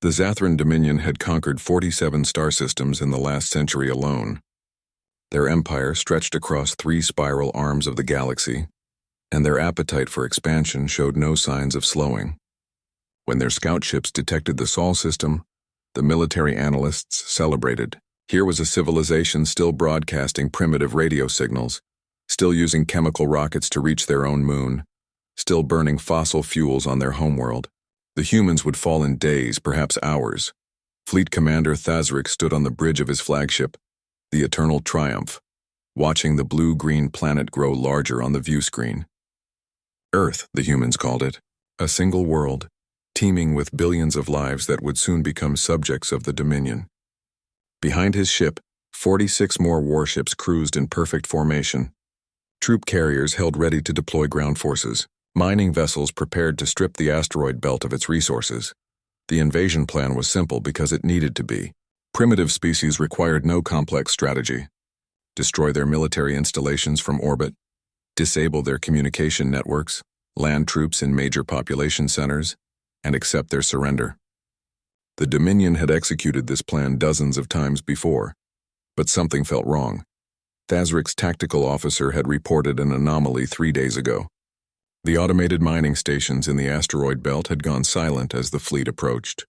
The Zathran Dominion had conquered 47 star systems in the last century alone. Their empire stretched across 3 spiral arms of the galaxy, and their appetite for expansion showed no signs of slowing. When their scout ships detected the Sol system, the military analysts celebrated. Here was a civilization still broadcasting primitive radio signals, still using chemical rockets to reach their own moon, still burning fossil fuels on their homeworld. The humans would fall in days, perhaps hours. Fleet Commander Thazrik stood on the bridge of his flagship, the Eternal Triumph, watching the blue-green planet grow larger on the view screen. Earth, the humans called it, a single world, teeming with billions of lives that would soon become subjects of the Dominion. Behind his ship, 46 more warships cruised in perfect formation. Troop carriers held ready to deploy ground forces. Mining vessels prepared to strip the asteroid belt of its resources. The invasion plan was simple because it needed to be. Primitive species required no complex strategy. Destroy their military installations from orbit, disable their communication networks, land troops in major population centers, and accept their surrender. The Dominion had executed this plan dozens of times before, but something felt wrong. Thazrik's tactical officer had reported an anomaly 3 days ago. The automated mining stations in the asteroid belt had gone silent as the fleet approached.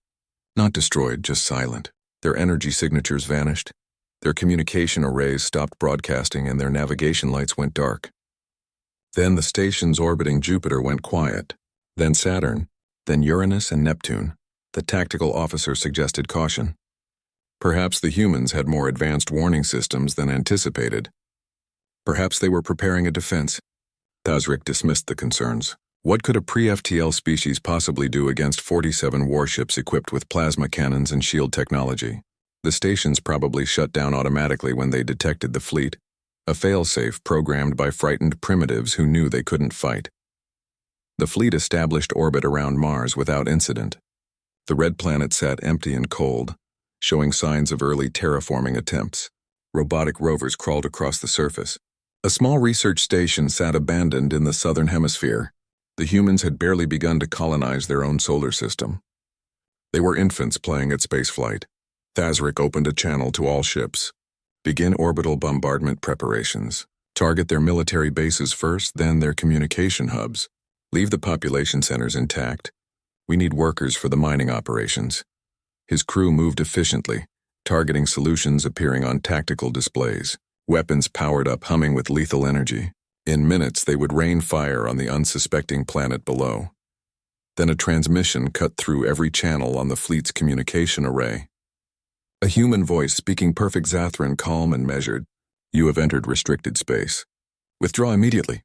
Not destroyed, just silent. Their energy signatures vanished. Their communication arrays stopped broadcasting and their navigation lights went dark. Then the stations orbiting Jupiter went quiet. Then Saturn. Then Uranus and Neptune. The tactical officer suggested caution. Perhaps the humans had more advanced warning systems than anticipated. Perhaps they were preparing a defense. Thazrik dismissed the concerns. What could a pre-FTL species possibly do against 47 warships equipped with plasma cannons and shield technology? The stations probably shut down automatically when they detected the fleet, a failsafe programmed by frightened primitives who knew they couldn't fight. The fleet established orbit around Mars without incident. The red planet sat empty and cold, showing signs of early terraforming attempts. Robotic rovers crawled across the surface. A small research station sat abandoned in the southern hemisphere. The humans had barely begun to colonize their own solar system. They were infants playing at spaceflight. Thazrik opened a channel to all ships. Begin orbital bombardment preparations. Target their military bases first, then their communication hubs. Leave the population centers intact. We need workers for the mining operations. His crew moved efficiently, targeting solutions appearing on tactical displays. Weapons powered up, humming with lethal energy. In minutes, they would rain fire on the unsuspecting planet below. Then a transmission cut through every channel on the fleet's communication array. A human voice speaking perfect Zathran, calm and measured. You have entered restricted space. Withdraw immediately.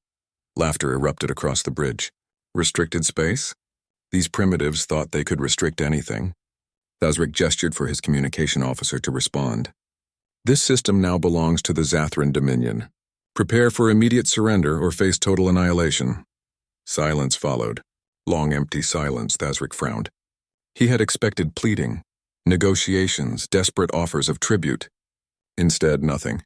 Laughter erupted across the bridge. Restricted space? These primitives thought they could restrict anything. Thazrik gestured for his communication officer to respond. This system now belongs to the Zathran Dominion. Prepare for immediate surrender or face total annihilation. Silence followed. Long, empty silence, Thazrik frowned. He had expected pleading, negotiations, desperate offers of tribute. Instead, nothing.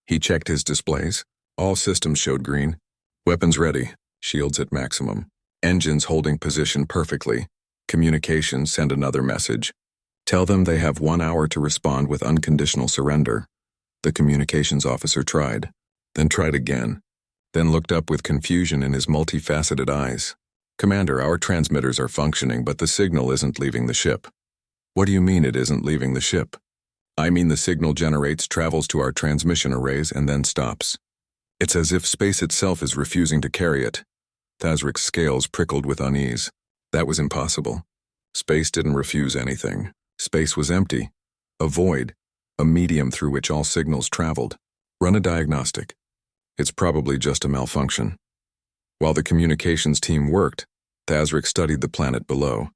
He checked his displays. All systems showed green. Weapons ready, shields at maximum. Engines holding position perfectly. Communications send another message. Tell them they have 1 hour to respond with unconditional surrender. The communications officer tried, then tried again, then looked up with confusion in his multifaceted eyes. Commander, our transmitters are functioning, but the signal isn't leaving the ship. What do you mean it isn't leaving the ship? I mean the signal generates, travels to our transmission arrays, and then stops. It's as if space itself is refusing to carry it. Thazrik's scales prickled with unease. That was impossible. Space didn't refuse anything. Space was empty. A void. A medium through which all signals traveled. Run a diagnostic. It's probably just a malfunction. While the communications team worked, Thazrik studied the planet below.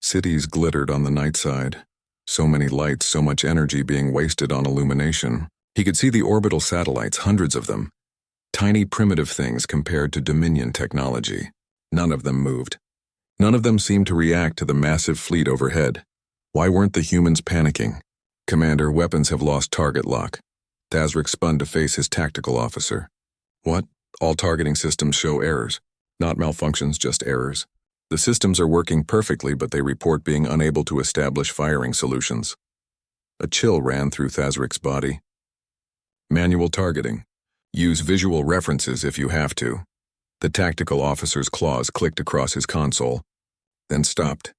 Cities glittered on the night side. So many lights, so much energy being wasted on illumination. He could see the orbital satellites, hundreds of them. Tiny primitive things compared to Dominion technology. None of them moved. None of them seemed to react to the massive fleet overhead. Why weren't the humans panicking? Commander, weapons have lost target lock. Thazrik spun to face his tactical officer. What? All targeting systems show errors. Not malfunctions, just errors. The systems are working perfectly, but they report being unable to establish firing solutions. A chill ran through Thazrik's body. Manual targeting. Use visual references if you have to. The tactical officer's claws clicked across his console, then stopped,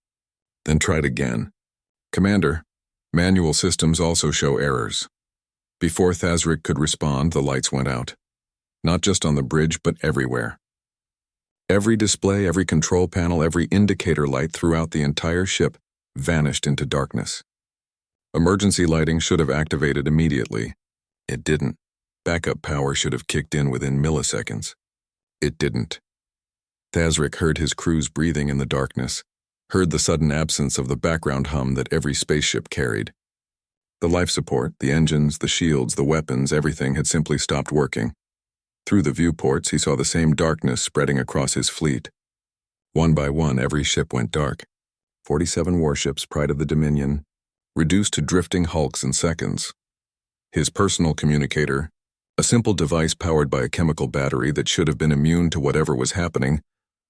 then tried again. Commander, manual systems also show errors. Before Thazrik could respond, the lights went out. Not just on the bridge, but everywhere. Every display, every control panel, every indicator light throughout the entire ship vanished into darkness. Emergency lighting should have activated immediately. It didn't. Backup power should have kicked in within milliseconds. It didn't. Thazrik heard his crew's breathing in the darkness, heard the sudden absence of the background hum that every spaceship carried. The life support, the engines, the shields, the weapons, everything had simply stopped working. Through the viewports, he saw the same darkness spreading across his fleet. One by one, every ship went dark. 47 warships, pride of the Dominion, reduced to drifting hulks in seconds. His personal communicator, a simple device powered by a chemical battery that should have been immune to whatever was happening,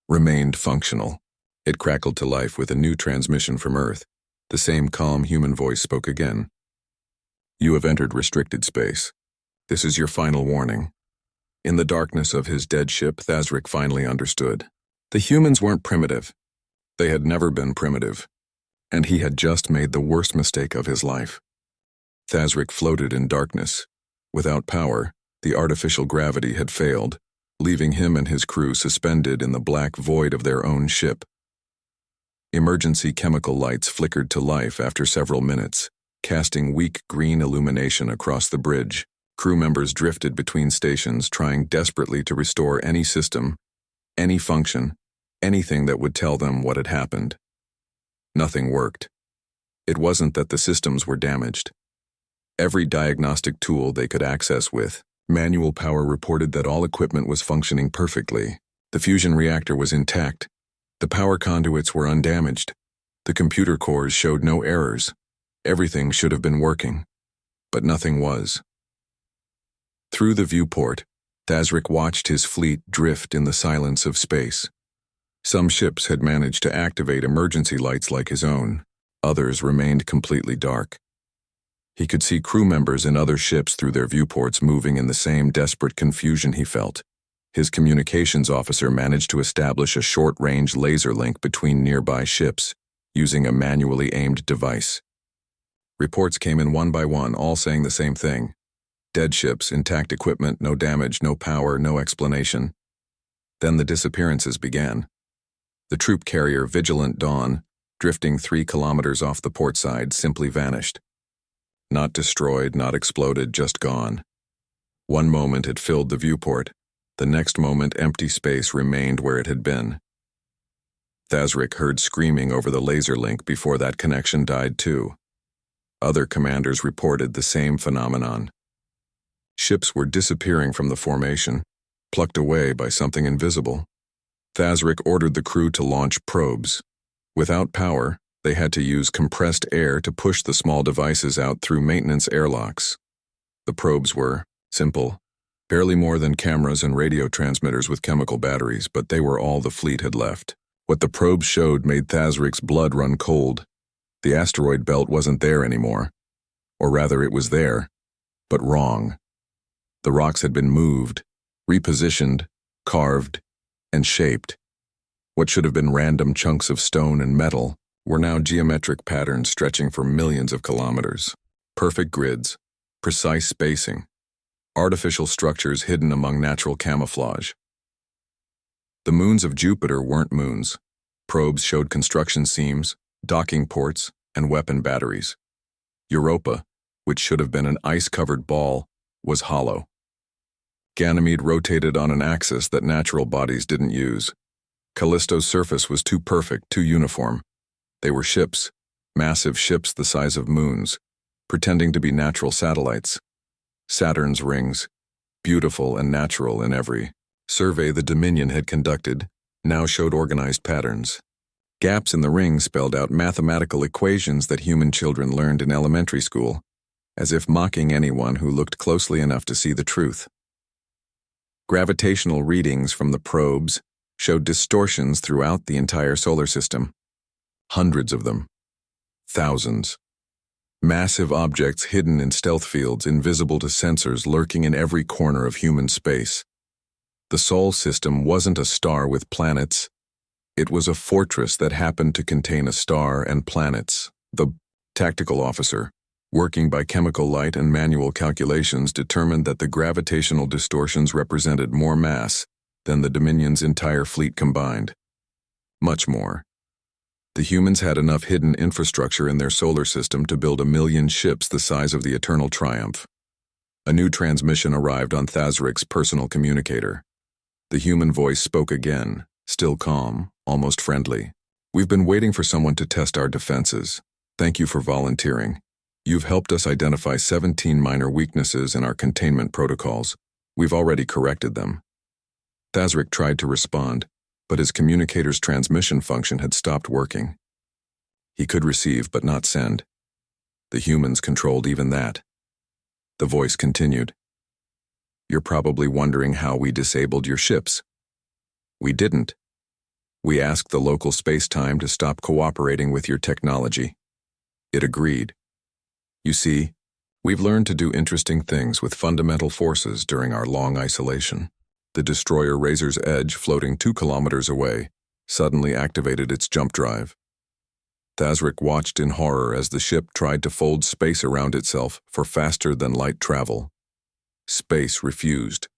remained functional. It crackled to life with a new transmission from Earth. The same calm human voice spoke again. You have entered restricted space. This is your final warning. In the darkness of his dead ship, Thazrik finally understood. The humans weren't primitive. They had never been primitive. And he had just made the worst mistake of his life. Thazrik floated in darkness. Without power, the artificial gravity had failed, leaving him and his crew suspended in the black void of their own ship. Emergency chemical lights flickered to life after several minutes, casting weak green illumination across the bridge. Crew members drifted between stations, trying desperately to restore any system, any function, anything that would tell them what had happened. Nothing worked. It wasn't that the systems were damaged. Every diagnostic tool they could access with manual power reported that all equipment was functioning perfectly. The fusion reactor was intact. The power conduits were undamaged. The computer cores showed no errors. Everything should have been working, but nothing was. Through the viewport, Thazrik watched his fleet drift in the silence of space. Some ships had managed to activate emergency lights like his own. Others remained completely dark. He could see crew members in other ships through their viewports moving in the same desperate confusion he felt. His communications officer managed to establish a short-range laser link between nearby ships, using a manually aimed device. Reports came in one by one, all saying the same thing. Dead ships, intact equipment, no damage, no power, no explanation. Then the disappearances began. The troop carrier Vigilant Dawn, drifting 3 kilometers off the port side, simply vanished. Not destroyed, not exploded, just gone. One moment it filled the viewport. The next moment empty space remained where it had been. Thazrik heard screaming over the laser link before that connection died too. Other commanders reported the same phenomenon. Ships were disappearing from the formation, plucked away by something invisible. Thazrik ordered the crew to launch probes. Without power, they had to use compressed air to push the small devices out through maintenance airlocks. The probes were simple, barely more than cameras and radio transmitters with chemical batteries, but they were all the fleet had left. What the probes showed made Thazrik's blood run cold. The asteroid belt wasn't there anymore. Or rather, it was there, but wrong. The rocks had been moved, repositioned, carved, and shaped. What should have been random chunks of stone and metal were now geometric patterns stretching for millions of kilometers. Perfect grids, precise spacing, artificial structures hidden among natural camouflage. The moons of Jupiter weren't moons. Probes showed construction seams, docking ports, and weapon batteries. Europa, which should have been an ice-covered ball, was hollow. Ganymede rotated on an axis that natural bodies didn't use. Callisto's surface was too perfect, too uniform. They were ships, massive ships the size of moons, pretending to be natural satellites. Saturn's rings, beautiful and natural in every survey the Dominion had conducted, now showed organized patterns. Gaps in the rings spelled out mathematical equations that human children learned in elementary school, as if mocking anyone who looked closely enough to see the truth. Gravitational readings from the probes, showed distortions throughout the entire solar system. Hundreds of them. Thousands. Massive objects hidden in stealth fields, invisible to sensors lurking in every corner of human space. The Sol system wasn't a star with planets. It was a fortress that happened to contain a star and planets. The tactical officer, working by chemical light and manual calculations, determined that the gravitational distortions represented more mass than the Dominion's entire fleet combined. Much more. The humans had enough hidden infrastructure in their solar system to build 1 million ships the size of the Eternal Triumph. A new transmission arrived on Thazrik's personal communicator. The human voice spoke again, still calm, almost friendly. "We've been waiting for someone to test our defenses. Thank you for volunteering. You've helped us identify 17 minor weaknesses in our containment protocols. We've already corrected them." Thazrik tried to respond, but his communicator's transmission function had stopped working. He could receive but not send. The humans controlled even that. The voice continued. "You're probably wondering how we disabled your ships. We didn't. We asked the local space-time to stop cooperating with your technology. It agreed. You see, we've learned to do interesting things with fundamental forces during our long isolation." The destroyer Razor's Edge, floating 2 kilometers away, suddenly activated its jump drive. Thazrik watched in horror as the ship tried to fold space around itself for faster-than-light travel. Space refused.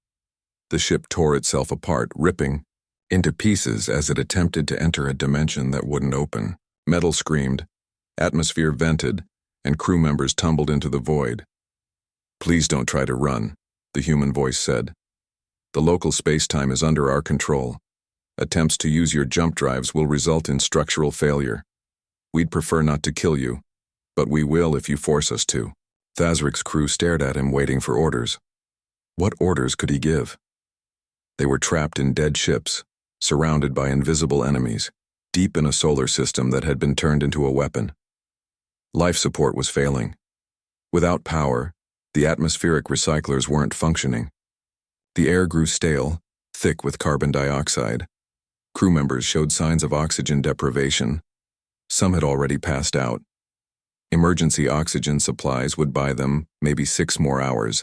The ship tore itself apart, ripping into pieces as it attempted to enter a dimension that wouldn't open. Metal screamed, atmosphere vented, and crew members tumbled into the void. "Please don't try to run," the human voice said. "The local space-time is under our control. Attempts to use your jump drives will result in structural failure. We'd prefer not to kill you, but we will if you force us to." Thazrik's crew stared at him, waiting for orders. What orders could he give? They were trapped in dead ships, surrounded by invisible enemies, deep in a solar system that had been turned into a weapon. Life support was failing. Without power, the atmospheric recyclers weren't functioning. The air grew stale, thick with carbon dioxide. Crew members showed signs of oxygen deprivation. Some had already passed out. Emergency oxygen supplies would buy them maybe 6 more hours.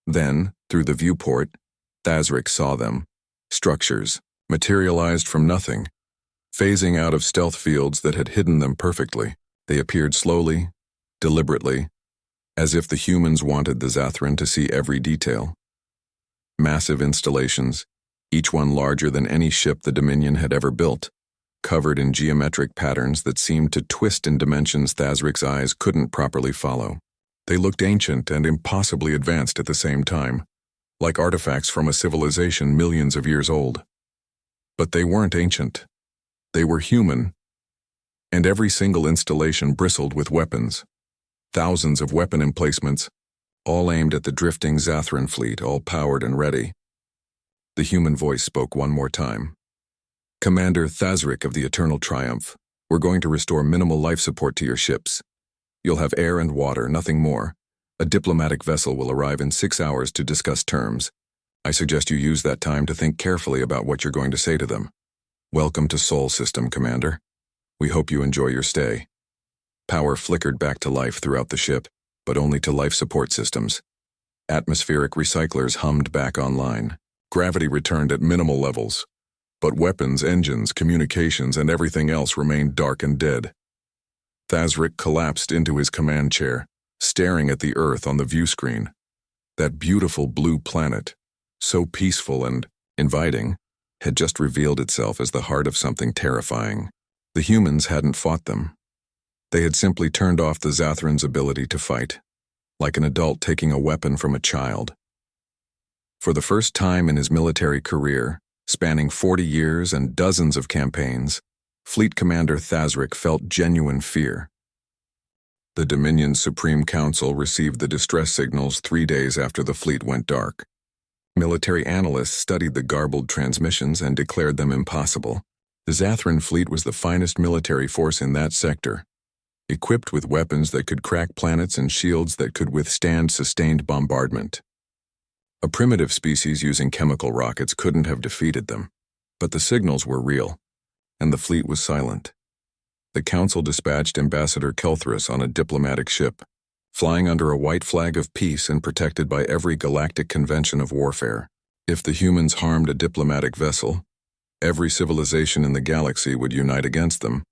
Then, through the viewport, Thazrik saw them. Structures, materialized from nothing, phasing out of stealth fields that had hidden them perfectly. They appeared slowly, deliberately, as if the humans wanted the Zathran to see every detail. Massive installations, each one larger than any ship the Dominion had ever built, covered in geometric patterns that seemed to twist in dimensions Thazrik's eyes couldn't properly follow. They looked ancient and impossibly advanced at the same time, like artifacts from a civilization millions of years old. But they weren't ancient. They were human. And every single installation bristled with weapons. Thousands of weapon emplacements, all aimed at the drifting Zathran fleet, all powered and ready. The human voice spoke one more time. "Commander Thazrik of the Eternal Triumph, we're going to restore minimal life support to your ships. You'll have air and water, nothing more. A diplomatic vessel will arrive in 6 hours to discuss terms. I suggest you use that time to think carefully about what you're going to say to them. Welcome to Sol System, Commander. We hope you enjoy your stay." Power flickered back to life throughout the ship, but only to life support systems. Atmospheric recyclers hummed back online. Gravity returned at minimal levels, but weapons, engines, communications, and everything else remained dark and dead. Thazrik collapsed into his command chair, staring at the Earth on the view screen. That beautiful blue planet, so peaceful and inviting, had just revealed itself as the heart of something terrifying. The humans hadn't fought them. They had simply turned off the Zathran's ability to fight, like an adult taking a weapon from a child. For the first time in his military career, spanning 40 years and dozens of campaigns, Fleet Commander Thazrik felt genuine fear. The Dominion's Supreme Council received the distress signals 3 days after the fleet went dark. Military analysts studied the garbled transmissions and declared them impossible. The Zathran fleet was the finest military force in that sector, equipped with weapons that could crack planets and shields that could withstand sustained bombardment. A primitive species using chemical rockets couldn't have defeated them. But the signals were real, and the fleet was silent. The Council dispatched Ambassador Kelthris on a diplomatic ship, flying under a white flag of peace and protected by every galactic convention of warfare. If the humans harmed a diplomatic vessel, every civilization in the galaxy would unite against them.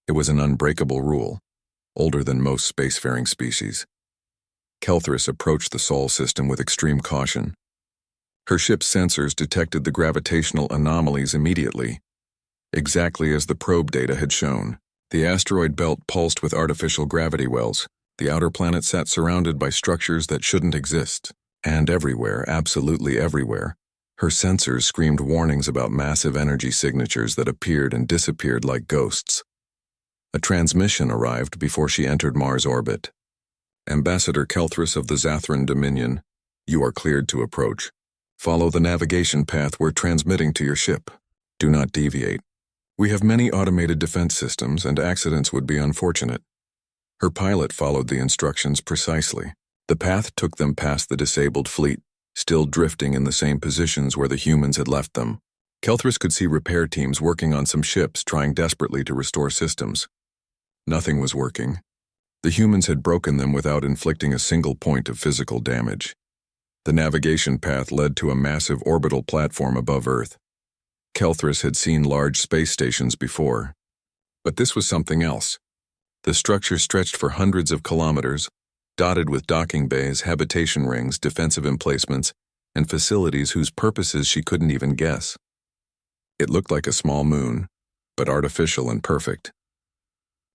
It was an unbreakable rule, older than most spacefaring species. Kelthris approached the Sol system with extreme caution. Her ship's sensors detected the gravitational anomalies immediately, exactly as the probe data had shown. The asteroid belt pulsed with artificial gravity wells. The outer planet sat surrounded by structures that shouldn't exist. And everywhere, absolutely everywhere, her sensors screamed warnings about massive energy signatures that appeared and disappeared like ghosts. A transmission arrived before she entered Mars orbit. Ambassador Kelthris of the Zathran Dominion, you are cleared to approach. Follow the navigation path we're transmitting to your ship. Do not deviate. We have many automated defense systems, and accidents would be unfortunate. Her pilot followed the instructions precisely. The path took them past the disabled fleet, still drifting in the same positions where the humans had left them. Kelthris could see repair teams working on some ships trying desperately to restore systems. Nothing was working. The humans had broken them without inflicting a single point of physical damage. The navigation path led to a massive orbital platform above Earth. Kelthris had seen large space stations before, but this was something else. The structure stretched for hundreds of kilometers, dotted with docking bays, habitation rings, defensive emplacements, and facilities whose purposes she couldn't even guess. It looked like a small moon, but artificial and perfect.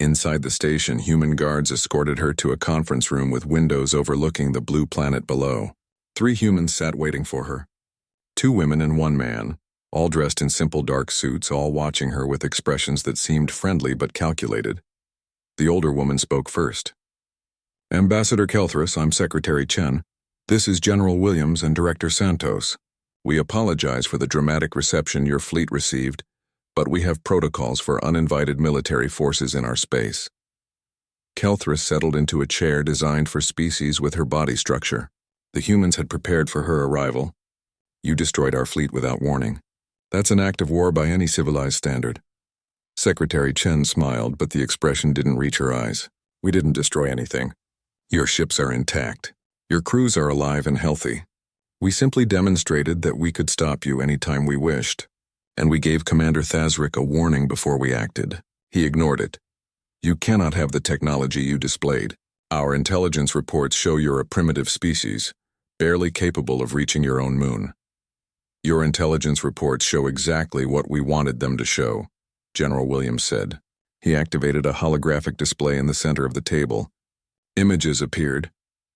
Inside the station, human guards escorted her to a conference room with windows overlooking the blue planet below. 3 humans sat waiting for her. 2 women and 1 man, all dressed in simple dark suits, all watching her with expressions that seemed friendly but calculated. The older woman spoke first. Ambassador Kelthris, I'm Secretary Chen. This is General Williams and Director Santos. We apologize for the dramatic reception your fleet received, but we have protocols for uninvited military forces in our space. Kelthris settled into a chair designed for species with her body structure. The humans had prepared for her arrival. You destroyed our fleet without warning. That's an act of war by any civilized standard. Secretary Chen smiled, but the expression didn't reach her eyes. We didn't destroy anything. Your ships are intact. Your crews are alive and healthy. We simply demonstrated that we could stop you anytime we wished, and we gave Commander Thazric a warning before we acted. He ignored it. You cannot have the technology you displayed. Our intelligence reports show you're a primitive species, barely capable of reaching your own moon. Your intelligence reports show exactly what we wanted them to show, General Williams said. He activated a holographic display in the center of the table. Images appeared,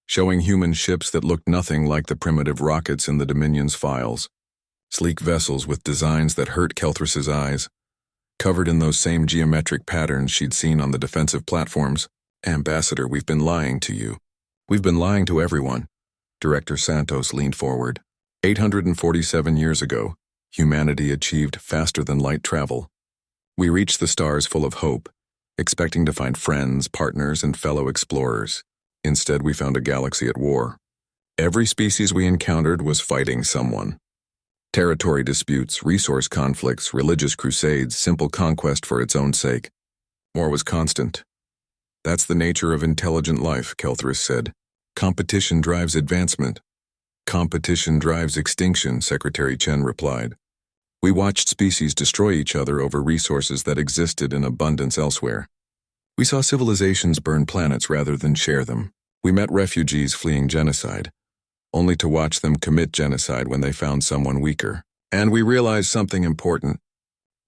showing human ships that looked nothing like the primitive rockets in the Dominion's files. Sleek vessels with designs that hurt Kelthris's eyes, covered in those same geometric patterns she'd seen on the defensive platforms. Ambassador, we've been lying to you. We've been lying to everyone. Director Santos leaned forward. 847 years ago, humanity achieved faster-than-light travel. We reached the stars full of hope, expecting to find friends, partners, and fellow explorers. Instead, we found a galaxy at war. Every species we encountered was fighting someone. Territory disputes, resource conflicts, religious crusades, simple conquest for its own sake. War was constant. That's the nature of intelligent life, Kelthris said. Competition drives advancement. Competition drives extinction, Secretary Chen replied. We watched species destroy each other over resources that existed in abundance elsewhere. We saw civilizations burn planets rather than share them. We met refugees fleeing genocide, only to watch them commit genocide when they found someone weaker. And we realized something important.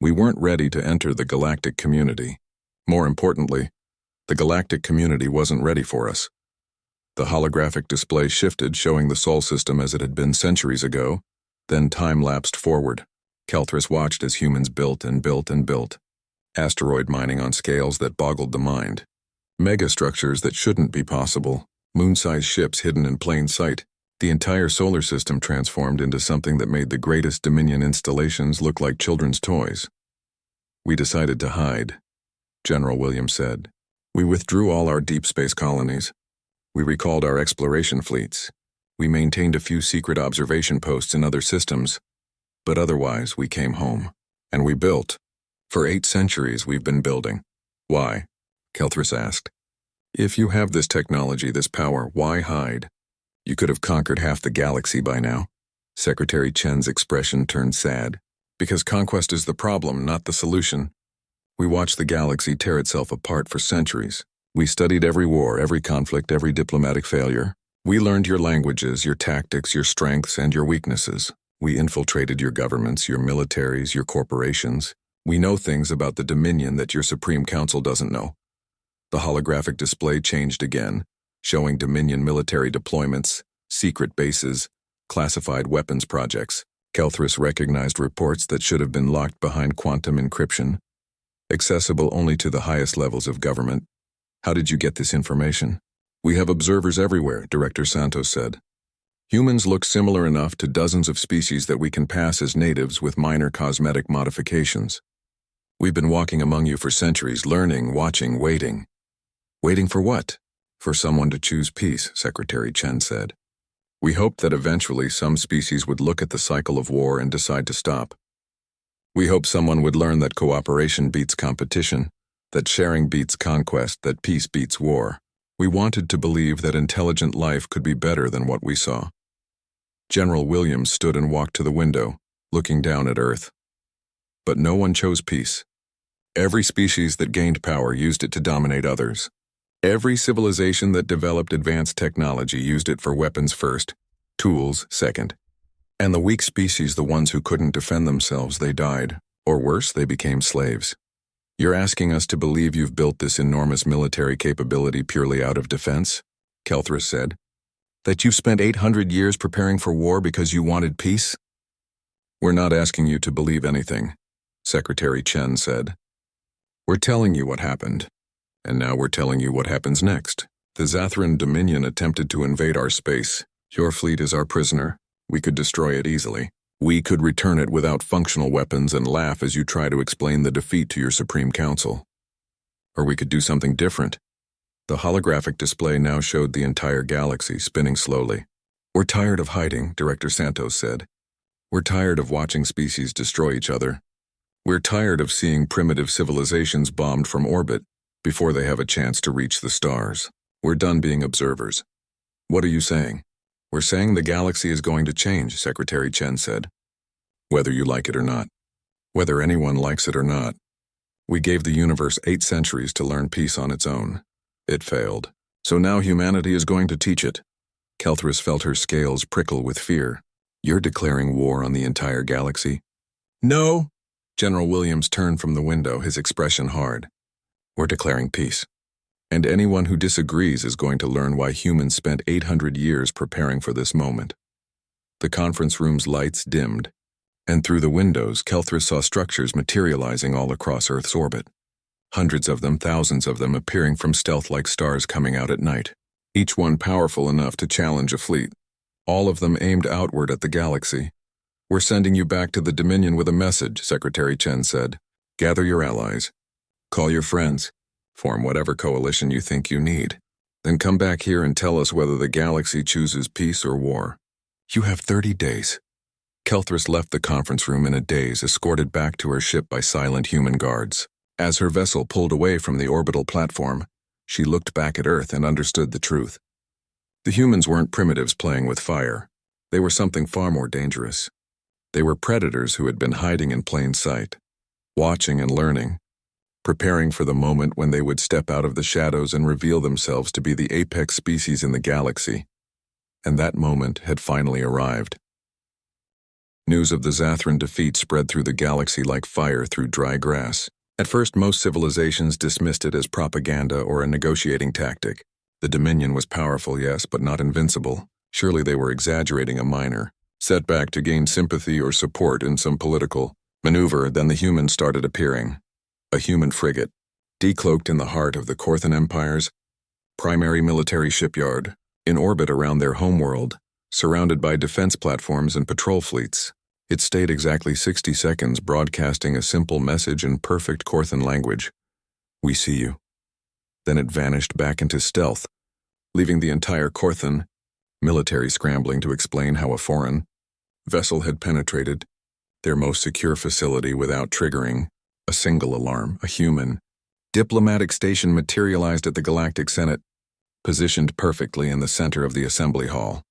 We weren't ready to enter the galactic community. More importantly, the galactic community wasn't ready for us. The holographic display shifted, showing the Sol system as it had been centuries ago, then time lapsed forward. Kelthris watched as humans built and built and built. Asteroid mining on scales that boggled the mind. Megastructures that shouldn't be possible. Moon-sized ships hidden in plain sight. The entire solar system transformed into something that made the greatest Dominion installations look like children's toys. We decided to hide, General Williams said. We withdrew all our deep space colonies. We recalled our exploration fleets. We maintained a few secret observation posts in other systems, but otherwise we came home. And we built. For 8 centuries we've been building. Why? Kelthris asked. If you have this technology, this power, why hide? You could have conquered half the galaxy by now. Secretary Chen's expression turned sad. Because conquest is the problem, not the solution. We watched the galaxy tear itself apart for centuries. We studied every war, every conflict, every diplomatic failure. We learned your languages, your tactics, your strengths, and your weaknesses. We infiltrated your governments, your militaries, your corporations. We know things about the Dominion that your Supreme Council doesn't know. The holographic display changed again, showing Dominion military deployments, secret bases, classified weapons projects. Kelthris recognized reports that should have been locked behind quantum encryption, accessible only to the highest levels of government. How did you get this information? We have observers everywhere, Director Santos said. Humans look similar enough to dozens of species that we can pass as natives with minor cosmetic modifications. We've been walking among you for centuries, learning, watching, waiting. Waiting for what? For someone to choose peace, Secretary Chen said. We hoped that eventually some species would look at the cycle of war and decide to stop. We hoped someone would learn that cooperation beats competition, that sharing beats conquest, that peace beats war. We wanted to believe that intelligent life could be better than what we saw. General Williams stood and walked to the window, looking down at Earth. But no one chose peace. Every species that gained power used it to dominate others. Every civilization that developed advanced technology used it for weapons first, tools second. And the weak species, the ones who couldn't defend themselves, they died. Or worse, they became slaves. You're asking us to believe you've built this enormous military capability purely out of defense? Kelthris said. That you've spent 800 years preparing for war because you wanted peace? We're not asking you to believe anything, Secretary Chen said. We're telling you what happened. And now we're telling you what happens next. The Zathran Dominion attempted to invade our space. Your fleet is our prisoner. We could destroy it easily. We could return it without functional weapons and laugh as you try to explain the defeat to your Supreme Council. Or we could do something different. The holographic display now showed the entire galaxy spinning slowly. We're tired of hiding, Director Santos said. We're tired of watching species destroy each other. We're tired of seeing primitive civilizations bombed from orbit before they have a chance to reach the stars. We're done being observers. What are you saying? We're saying the galaxy is going to change, Secretary Chen said. Whether you like it or not. Whether anyone likes it or not. We gave the universe 8 centuries to learn peace on its own. It failed. So now humanity is going to teach it. Kelthris felt her scales prickle with fear. You're declaring war on the entire galaxy? No. General Williams turned from the window, his expression hard. We're declaring peace. And anyone who disagrees is going to learn why humans spent 800 years preparing for this moment. The conference room's lights dimmed, and through the windows, Kelthris saw structures materializing all across Earth's orbit. Hundreds of them, thousands of them, appearing from stealth-like stars coming out at night, each one powerful enough to challenge a fleet. All of them aimed outward at the galaxy. We're sending you back to the Dominion with a message, Secretary Chen said. Gather your allies. Call your friends. Form whatever coalition you think you need. Then come back here and tell us whether the galaxy chooses peace or war. You have 30 days. Kelthris left the conference room in a daze, escorted back to her ship by silent human guards. As her vessel pulled away from the orbital platform, she looked back at Earth and understood the truth. The humans weren't primitives playing with fire. They were something far more dangerous. They were predators who had been hiding in plain sight, watching and learning, preparing for the moment when they would step out of the shadows and reveal themselves to be the apex species in the galaxy. And that moment had finally arrived. News of the Zathran defeat spread through the galaxy like fire through dry grass. At first, most civilizations dismissed it as propaganda or a negotiating tactic. The Dominion was powerful, yes, but not invincible. Surely they were exaggerating a minor setback to gain sympathy or support in some political maneuver. Then the humans started appearing. A human frigate, decloaked in the heart of the Korthan Empire's primary military shipyard, in orbit around their homeworld, surrounded by defense platforms and patrol fleets. It stayed exactly 60 seconds, broadcasting a simple message in perfect Korthan language. We see you. Then it vanished back into stealth, leaving the entire Korthan military scrambling to explain how a foreign vessel had penetrated their most secure facility without triggering a single alarm. A human diplomatic station materialized at the Galactic Senate, positioned perfectly in the center of the assembly hall.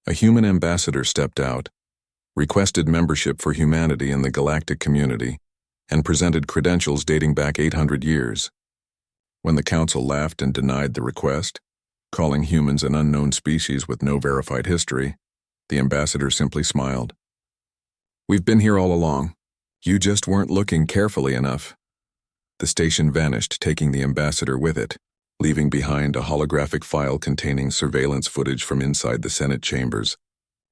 A human ambassador stepped out, requested membership for humanity in the galactic community, and presented credentials dating back 800 years. When the council laughed and denied the request, calling humans an unknown species with no verified history, the ambassador simply smiled. "We've been here all along. You just weren't looking carefully enough." The station vanished, taking the ambassador with it, leaving behind a holographic file containing surveillance footage from inside the Senate chambers,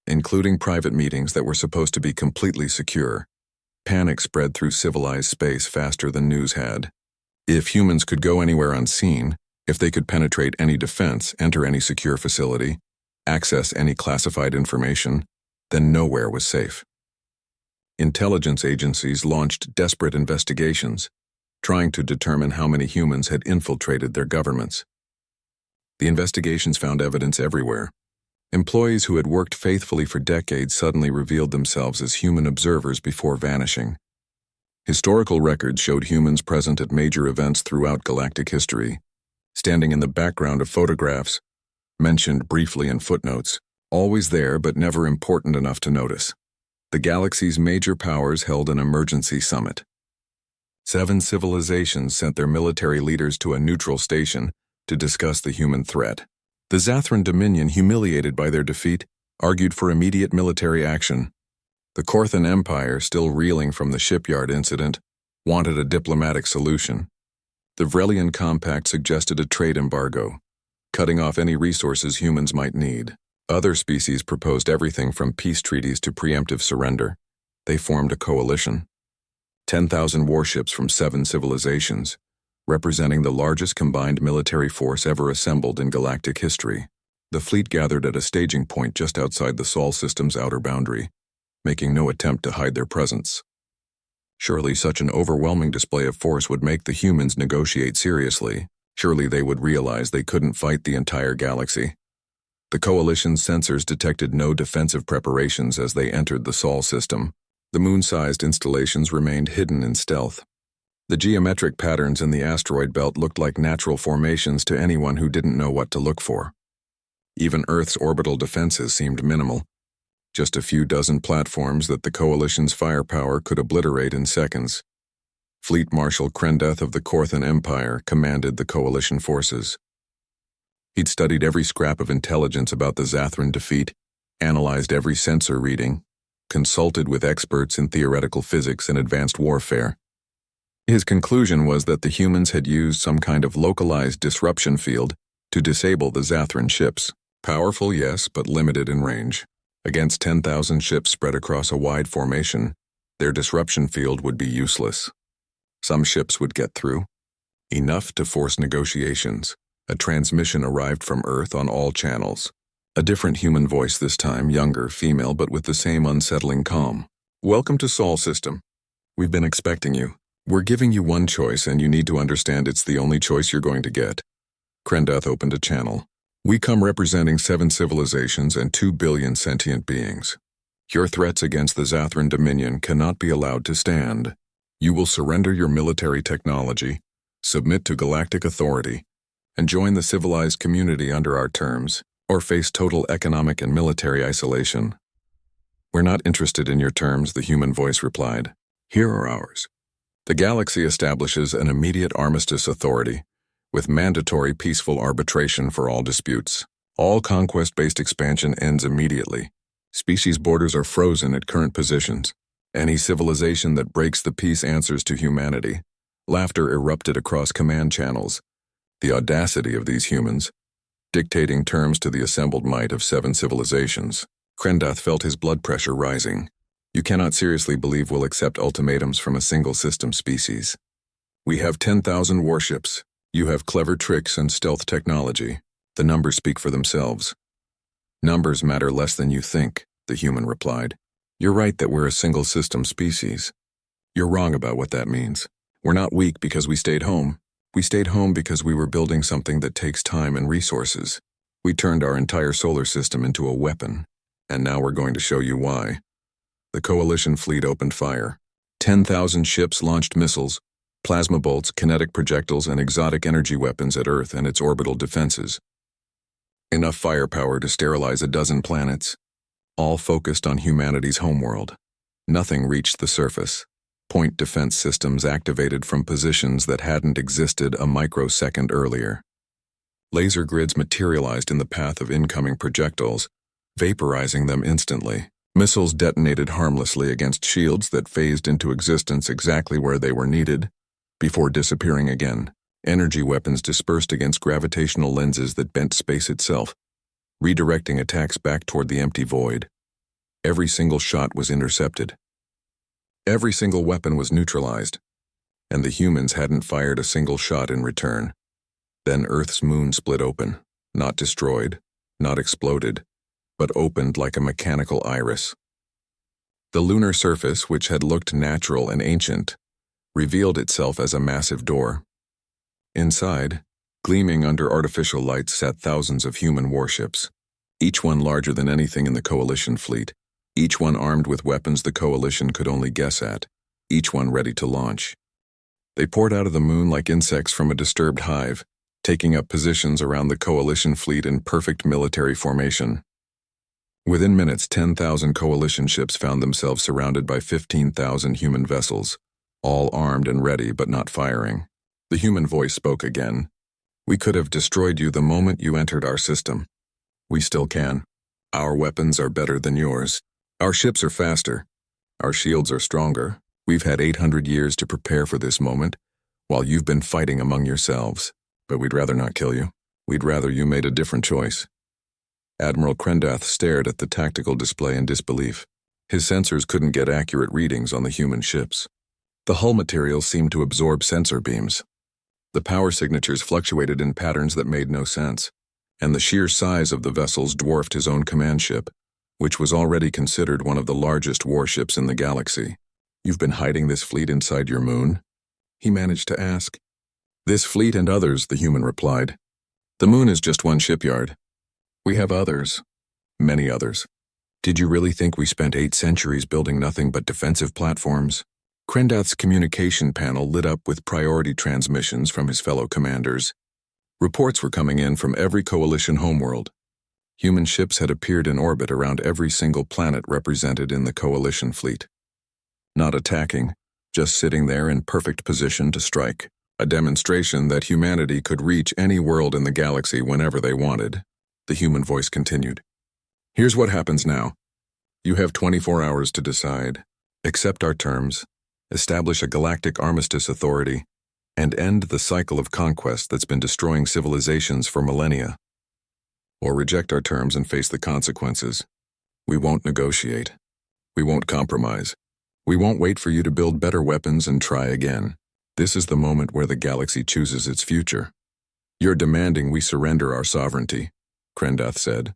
including private meetings that were supposed to be completely secure. Panic spread through civilized space faster than news had. If humans could go anywhere unseen, if they could penetrate any defense, enter any secure facility, access any classified information, then nowhere was safe. Intelligence agencies launched desperate investigations, trying to determine how many humans had infiltrated their governments. The investigations found evidence everywhere. Employees who had worked faithfully for decades suddenly revealed themselves as human observers before vanishing. Historical records showed humans present at major events throughout galactic history, standing in the background of photographs, mentioned briefly in footnotes, always there but never important enough to notice. The galaxy's major powers held an emergency summit. 7 civilizations sent their military leaders to a neutral station to discuss the human threat. The Zathran Dominion, humiliated by their defeat, argued for immediate military action. The Korthan Empire, still reeling from the shipyard incident, wanted a diplomatic solution. The Vrelian Compact suggested a trade embargo, cutting off any resources humans might need. Other species proposed everything from peace treaties to preemptive surrender. They formed a coalition. 10,000 warships from 7 civilizations, representing the largest combined military force ever assembled in galactic history. The fleet gathered at a staging point just outside the Sol system's outer boundary, making no attempt to hide their presence. Surely such an overwhelming display of force would make the humans negotiate seriously. Surely they would realize they couldn't fight the entire galaxy. The coalition's sensors detected no defensive preparations as they entered the Sol system. The moon-sized installations remained hidden in stealth. The geometric patterns in the asteroid belt looked like natural formations to anyone who didn't know what to look for. Even Earth's orbital defenses seemed minimal, just a few dozen platforms that the coalition's firepower could obliterate in seconds. Fleet Marshal Krendeth of the Korthan Empire commanded the coalition forces. He'd studied every scrap of intelligence about the Zathran defeat, analyzed every sensor reading, consulted with experts in theoretical physics and advanced warfare. His conclusion was that the humans had used some kind of localized disruption field to disable the Zathran ships. Powerful, yes, but limited in range. Against 10,000 ships spread across a wide formation, their disruption field would be useless. Some ships would get through, enough to force negotiations. A transmission arrived from Earth on all channels. A different human voice this time, younger, female, but with the same unsettling calm. "Welcome to Sol System. We've been expecting you. We're giving you one choice, and you need to understand it's the only choice you're going to get." Krendeth opened a channel. "We come representing 7 civilizations and 2 billion sentient beings. Your threats against the Zathran Dominion cannot be allowed to stand. You will surrender your military technology, submit to galactic authority, and join the civilized community under our terms, or face total economic and military isolation." "We're not interested in your terms," the human voice replied. "Here are ours. The galaxy establishes an immediate armistice authority, with mandatory peaceful arbitration for all disputes. All conquest-based expansion ends immediately. Species borders are frozen at current positions. Any civilization that breaks the peace answers to humanity." Laughter erupted across command channels. The audacity of these humans, dictating terms to the assembled might of 7 civilizations. Krendeth felt his blood pressure rising. "You cannot seriously believe we'll accept ultimatums from a single system species. We have 10,000 warships. You have clever tricks and stealth technology. The numbers speak for themselves." "Numbers matter less than you think," the human replied. "You're right that we're a single system species. You're wrong about what that means. We're not weak because we stayed home. We stayed home because we were building something that takes time and resources. We turned our entire solar system into a weapon, and now we're going to show you why." the coalition fleet opened fire. 10,000 ships launched missiles, plasma bolts, kinetic projectiles, and exotic energy weapons at Earth and its orbital defenses. Enough firepower to sterilize a dozen planets, all focused on humanity's homeworld. Nothing reached the surface. Point defense systems activated from positions that hadn't existed a microsecond earlier. Laser grids materialized in the path of incoming projectiles, vaporizing them instantly. Missiles detonated harmlessly against shields that phased into existence exactly where they were needed, before disappearing again. Energy weapons dispersed against gravitational lenses that bent space itself, redirecting attacks back toward the empty void. Every single shot was intercepted. Every single weapon was neutralized, and the humans hadn't fired a single shot in return. Then Earth's moon split open, not destroyed, not exploded, but opened like a mechanical iris. The lunar surface, which had looked natural and ancient, revealed itself as a massive door. Inside, gleaming under artificial lights, sat thousands of human warships, each one larger than anything in the Coalition fleet, each one armed with weapons the Coalition could only guess at, each one ready to launch. They poured out of the moon like insects from a disturbed hive, taking up positions around the Coalition fleet in perfect military formation. Within minutes, 10,000 Coalition ships found themselves surrounded by 15,000 human vessels, all armed and ready but not firing. The human voice spoke again. "We could have destroyed you the moment you entered our system. We still can. Our weapons are better than yours. Our ships are faster. Our shields are stronger. We've had 800 years to prepare for this moment, while you've been fighting among yourselves. But we'd rather not kill you. We'd rather you made a different choice." Admiral Krendath stared at the tactical display in disbelief. His sensors couldn't get accurate readings on the human ships. The hull materials seemed to absorb sensor beams. The power signatures fluctuated in patterns that made no sense, and the sheer size of the vessels dwarfed his own command ship, which was already considered one of the largest warships in the galaxy. "You've been hiding this fleet inside your moon?" he managed to ask. "This fleet and others," the human replied. "The moon is just one shipyard. We have others. Many others. Did you really think we spent 8 centuries building nothing but defensive platforms?" Krendath's communication panel lit up with priority transmissions from his fellow commanders. Reports were coming in from every Coalition homeworld. Human ships had appeared in orbit around every single planet represented in the Coalition fleet. Not attacking, just sitting there in perfect position to strike. A demonstration that humanity could reach any world in the galaxy whenever they wanted. The human voice continued. "Here's what happens now. You have 24 hours to decide. Accept our terms, establish a galactic armistice authority, and end the cycle of conquest that's been destroying civilizations for millennia. Or reject our terms and face the consequences. We won't negotiate. We won't compromise. We won't wait for you to build better weapons and try again. This is the moment where the galaxy chooses its future. You're demanding we surrender our sovereignty," Krendath said.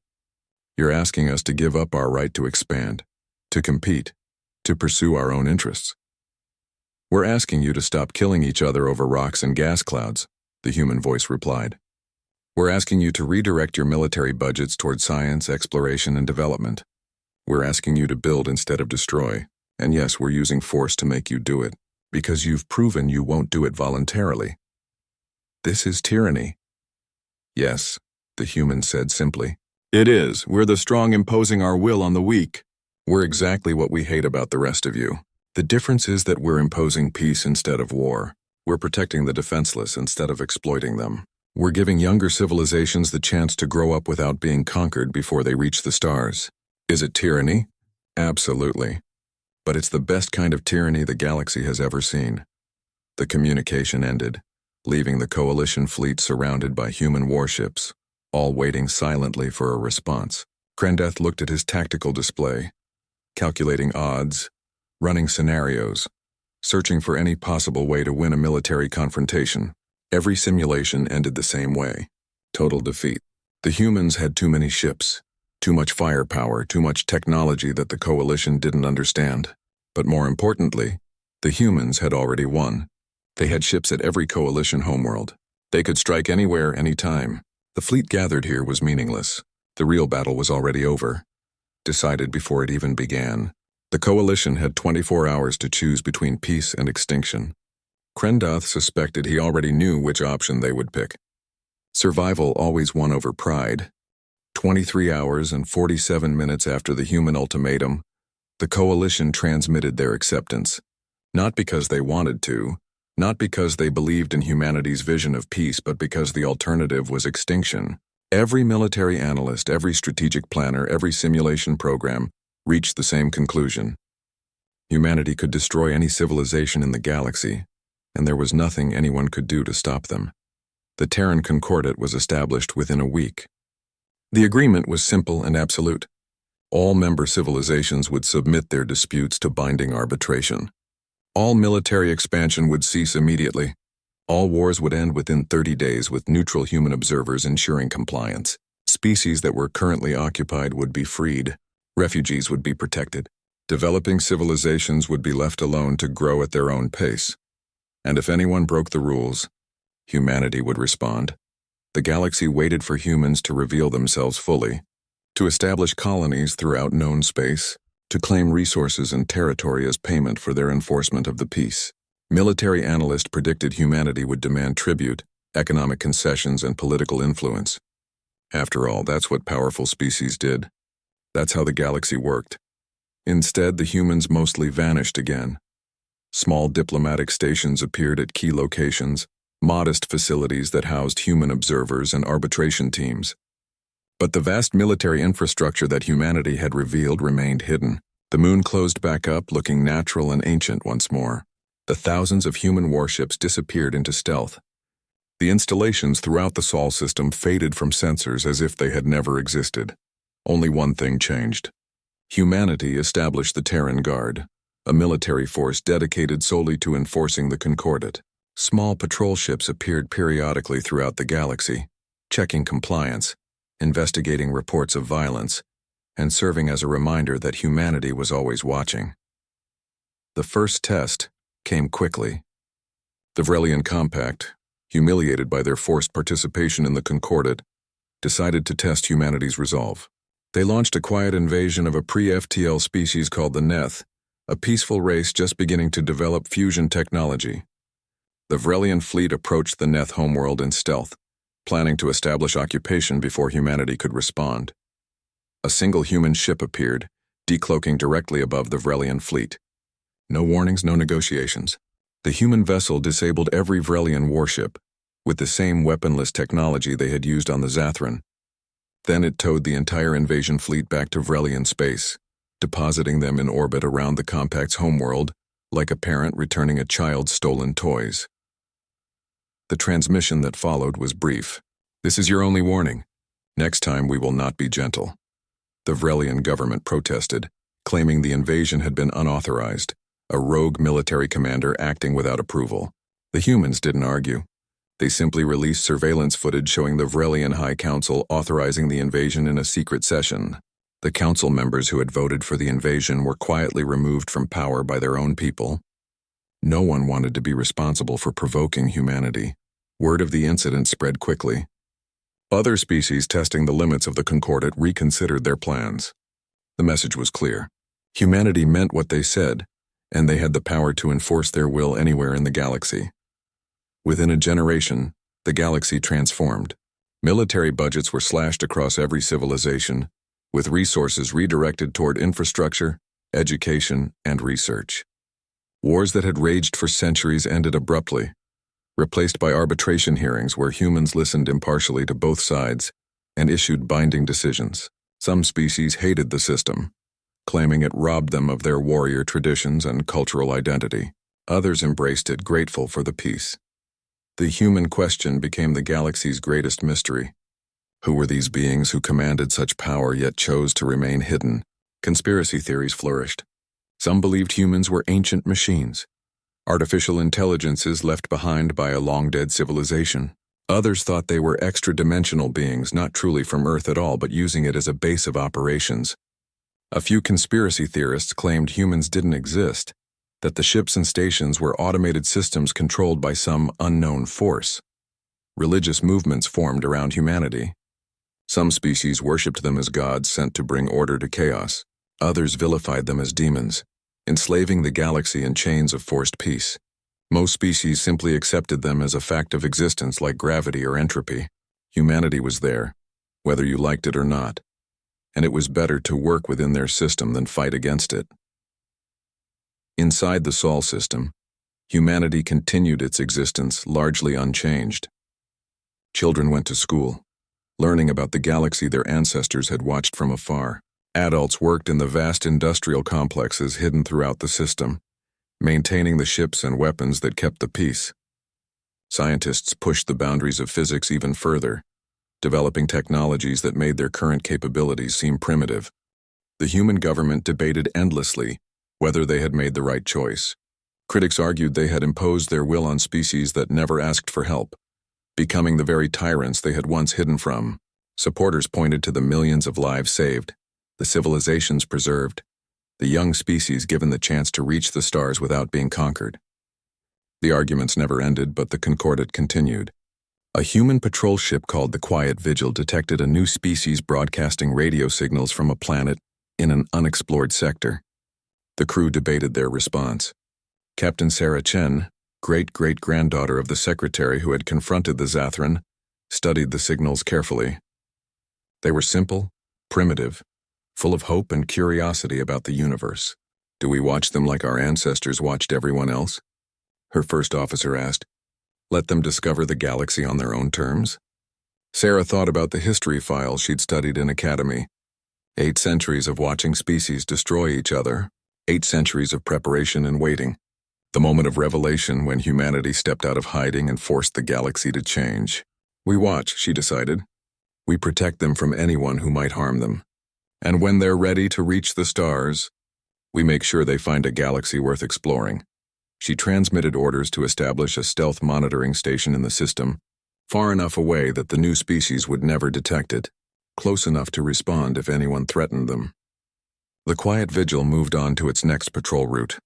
"You're asking us to give up our right to expand, to compete, to pursue our own interests. We're asking you to stop killing each other over rocks and gas clouds," the human voice replied. "We're asking you to redirect your military budgets toward science, exploration, and development. We're asking you to build instead of destroy, and yes, we're using force to make you do it, because you've proven you won't do it voluntarily. This is tyranny." "Yes," the human said simply. "It is. We're the strong imposing our will on the weak. We're exactly what we hate about the rest of you. The difference is that we're imposing peace instead of war. We're protecting the defenseless instead of exploiting them. We're giving younger civilizations the chance to grow up without being conquered before they reach the stars. Is it tyranny? Absolutely. But it's the best kind of tyranny the galaxy has ever seen." The communication ended, leaving the Coalition fleet surrounded by human warships, all waiting silently for a response. Krendath looked at his tactical display, calculating odds, running scenarios, searching for any possible way to win a military confrontation. Every simulation ended the same way: total defeat. The humans had too many ships, too much firepower, too much technology that the Coalition didn't understand. But more importantly, the humans had already won. They had ships at every Coalition homeworld. They could strike anywhere, anytime. The fleet gathered here was meaningless. The real battle was already over, decided before it even began. The Coalition had 24 hours to choose between peace and extinction. Krendoth suspected he already knew which option they would pick. Survival always won over pride. 23 hours and 47 minutes after the human ultimatum, the Coalition transmitted their acceptance. Not because they wanted to, not because they believed in humanity's vision of peace, but because the alternative was extinction. Every military analyst, every strategic planner, every simulation program reached the same conclusion. Humanity could destroy any civilization in the galaxy, and there was nothing anyone could do to stop them. The Terran Concordat was established within a week. The agreement was simple and absolute. All member civilizations would submit their disputes to binding arbitration. All military expansion would cease immediately. All wars would end within 30 days with neutral human observers ensuring compliance. Species that were currently occupied would be freed. Refugees would be protected. Developing civilizations would be left alone to grow at their own pace. And if anyone broke the rules, humanity would respond. The galaxy waited for humans to reveal themselves fully, to establish colonies throughout known space, to claim resources and territory as payment for their enforcement of the peace. Military analysts predicted humanity would demand tribute, economic concessions, and political influence. After all, that's what powerful species did. That's how the galaxy worked. Instead, the humans mostly vanished again. Small diplomatic stations appeared at key locations, modest facilities that housed human observers and arbitration teams. But the vast military infrastructure that humanity had revealed remained hidden. The moon closed back up, looking natural and ancient once more. The thousands of human warships disappeared into stealth. The installations throughout the Sol system faded from sensors as if they had never existed. Only one thing changed. Humanity established the Terran Guard, a military force dedicated solely to enforcing the Concordat. Small patrol ships appeared periodically throughout the galaxy, checking compliance, investigating reports of violence, and serving as a reminder that humanity was always watching. The first test came quickly. The Vrelian Compact, humiliated by their forced participation in the Concordat, decided to test humanity's resolve. They launched a quiet invasion of a pre-FTL species called the Neth, a peaceful race just beginning to develop fusion technology. The Vrelian fleet approached the Neth homeworld in stealth, planning to establish occupation before humanity could respond. A single human ship appeared, decloaking directly above the Vrelian fleet. No warnings, no negotiations. The human vessel disabled every Vrelian warship, with the same weaponless technology they had used on the Zathran. Then it towed the entire invasion fleet back to Vrelian space, depositing them in orbit around the Compact's homeworld, like a parent returning a child's stolen toys. The transmission that followed was brief. "This is your only warning. Next time we will not be gentle." The Vrelian government protested, claiming the invasion had been unauthorized, a rogue military commander acting without approval. The humans didn't argue. They simply released surveillance footage showing the Vrelian High Council authorizing the invasion in a secret session. The council members who had voted for the invasion were quietly removed from power by their own people. No one wanted to be responsible for provoking humanity. Word of the incident spread quickly. Other species testing the limits of the Concordat reconsidered their plans. The message was clear. Humanity meant what they said, and they had the power to enforce their will anywhere in the galaxy. Within a generation, the galaxy transformed. Military budgets were slashed across every civilization, with resources redirected toward infrastructure, education, and research. Wars that had raged for centuries ended abruptly, replaced by arbitration hearings where humans listened impartially to both sides and issued binding decisions. Some species hated the system, claiming it robbed them of their warrior traditions and cultural identity. Others embraced it, grateful for the peace. The human question became the galaxy's greatest mystery. Who were these beings who commanded such power yet chose to remain hidden? Conspiracy theories flourished. Some believed humans were ancient machines, artificial intelligences left behind by a long-dead civilization. Others thought they were extra-dimensional beings, not truly from Earth at all, but using it as a base of operations. A few conspiracy theorists claimed humans didn't exist, that the ships and stations were automated systems controlled by some unknown force. Religious movements formed around humanity. Some species worshipped them as gods sent to bring order to chaos. Others vilified them as demons, enslaving the galaxy in chains of forced peace. Most species simply accepted them as a fact of existence like gravity or entropy. Humanity was there, whether you liked it or not, and it was better to work within their system than fight against it. Inside the Sol system, humanity continued its existence largely unchanged. Children went to school, learning about the galaxy their ancestors had watched from afar. Adults worked in the vast industrial complexes hidden throughout the system, maintaining the ships and weapons that kept the peace. Scientists pushed the boundaries of physics even further, developing technologies that made their current capabilities seem primitive. The human government debated endlessly whether they had made the right choice. Critics argued they had imposed their will on species that never asked for help, becoming the very tyrants they had once hidden from. Supporters pointed to the millions of lives saved, the civilizations preserved, the young species given the chance to reach the stars without being conquered. The arguments never ended, but the concordat continued. A human patrol ship called the Quiet Vigil detected a new species broadcasting radio signals from a planet in an unexplored sector. The crew debated their response. Captain Sarah Chen, great-great-granddaughter of the secretary who had confronted the Zathran, studied the signals carefully. They were simple, primitive, full of hope and curiosity about the universe. Do we watch them like our ancestors watched everyone else? Her first officer asked. Let them discover the galaxy on their own terms? Sarah thought about the history files she'd studied in academy. 8 centuries of watching species destroy each other, 8 centuries of preparation and waiting. The moment of revelation when humanity stepped out of hiding and forced the galaxy to change. We watch, she decided. We protect them from anyone who might harm them. And when they're ready to reach the stars, we make sure they find a galaxy worth exploring. She transmitted orders to establish a stealth monitoring station in the system, far enough away that the new species would never detect it, close enough to respond if anyone threatened them. The Quiet Vigil moved on to its next patrol route,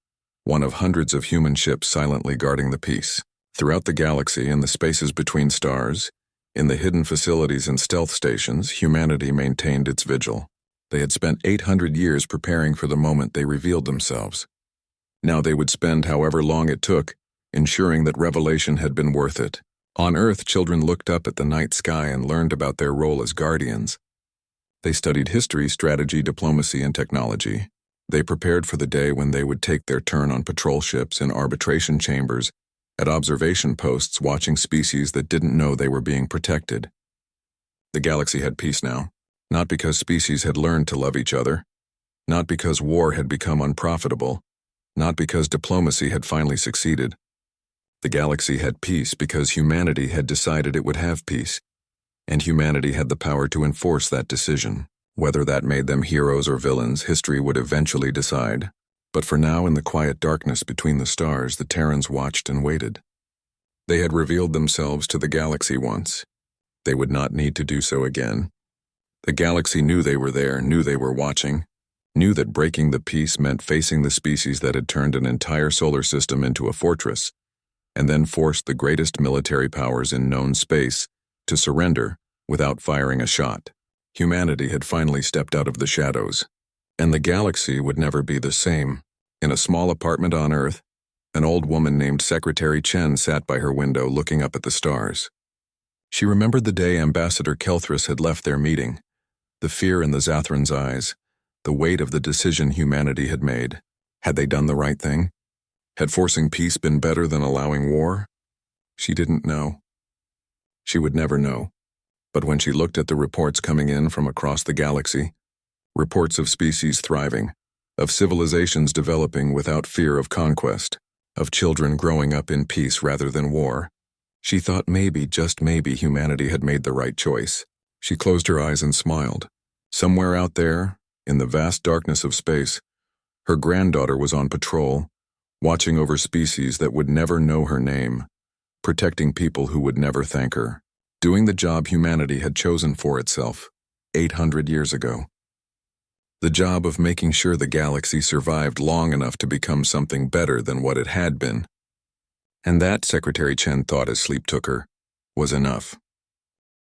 one of hundreds of human ships silently guarding the peace. Throughout the galaxy, in the spaces between stars, in the hidden facilities and stealth stations, humanity maintained its vigil. They had spent 800 years preparing for the moment they revealed themselves. Now they would spend however long it took, ensuring that revelation had been worth it. On Earth, children looked up at the night sky and learned about their role as guardians. They studied history, strategy, diplomacy, and technology. They prepared for the day when they would take their turn on patrol ships, in arbitration chambers, at observation posts watching species that didn't know they were being protected. The galaxy had peace now, not because species had learned to love each other, not because war had become unprofitable, not because diplomacy had finally succeeded. The galaxy had peace because humanity had decided it would have peace, and humanity had the power to enforce that decision. Whether that made them heroes or villains, history would eventually decide. But for now, in the quiet darkness between the stars, the Terrans watched and waited. They had revealed themselves to the galaxy once. They would not need to do so again. The galaxy knew they were there, knew they were watching, knew that breaking the peace meant facing the species that had turned an entire solar system into a fortress, and then forced the greatest military powers in known space to surrender without firing a shot. Humanity had finally stepped out of the shadows, and the galaxy would never be the same. In a small apartment on Earth, an old woman named Secretary Chen sat by her window looking up at the stars. She remembered the day Ambassador Kelthris had left their meeting, the fear in the Zathran's eyes, the weight of the decision humanity had made. Had they done the right thing? Had forcing peace been better than allowing war? She didn't know. She would never know. But when she looked at the reports coming in from across the galaxy, reports of species thriving, of civilizations developing without fear of conquest, of children growing up in peace rather than war, she thought maybe, just maybe, humanity had made the right choice. She closed her eyes and smiled. Somewhere out there, in the vast darkness of space, her granddaughter was on patrol, watching over species that would never know her name, protecting people who would never thank her, doing the job humanity had chosen for itself 800 years ago. The job of making sure the galaxy survived long enough to become something better than what it had been. And that, Secretary Chen thought as sleep took her, was enough.